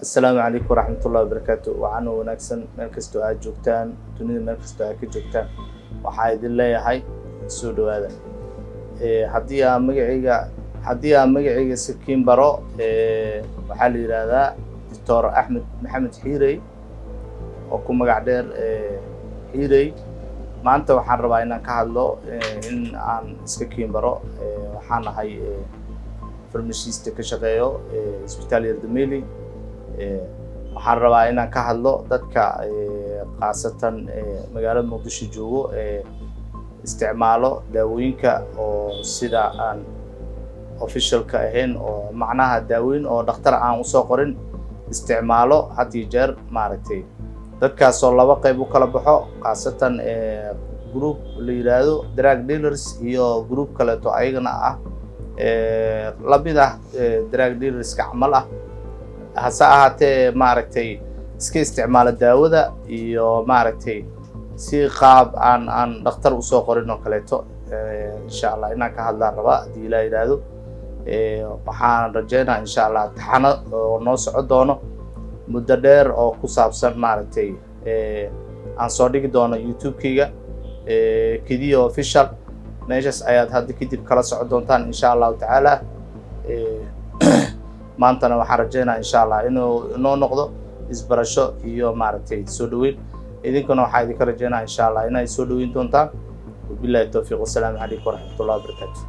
السلام عليكم ورحمة الله وبركاته وعنو ونكسن مركز دعاء جوكتان دنيا مركز دعاء كجوكتان وحايد الله هاي سودو هذا حديا مجعيجا سكين برو وحالي هذا دكتور أحمد محمد حيري وكم مجعدير حيري ما أنت وحن ربعنا كهالله إن عن سكين برو وحنا هاي فرمشيست كشغيو إسبيتالير دميلي waxaan rabaa inaan ka hadlo dadka qaasatan magaalada Muqdisho joogo isticmaalo daawooyinka oo sida aan officialka ahayn oo macnaha daawooyin oo dhakhtar aan u soo qorin isticmaalo had iyo jeer maaragtay dadkaas oo laba qayb u kala baxo qaasatan group la yiraahdo drug dealers iyo group kale oo ayagana ah labida drug dealers ka camal ah hasa ahaatee maaragtay iska isticmaala daawada iyo maaragtay si qaab aan dhakhtar u soo qorin oo kaleeto insha Allah inaan ka hadlaan rabaa hadii la yiraahdo waxaan rajeynaa insha Allah taxano oo noo socon doono muddo dheer oo ku saabsan maaragtay aan soo dhigi doono YouTube-kayga Kidiyo official meeshaas ayaad hadda kadib kala socon doontaan insha Allah taala maantana waxaan rajeynaa insha Allah inuu noqdo isbarasho iyo maaragtay soo dhaweyn idinkuna waxaan idinka rajeynaa insha Allah inay soo dhaweyn doontaan billahi tawfiiq wasalaamu calaykum waraxmatullaahi wabarakaatuh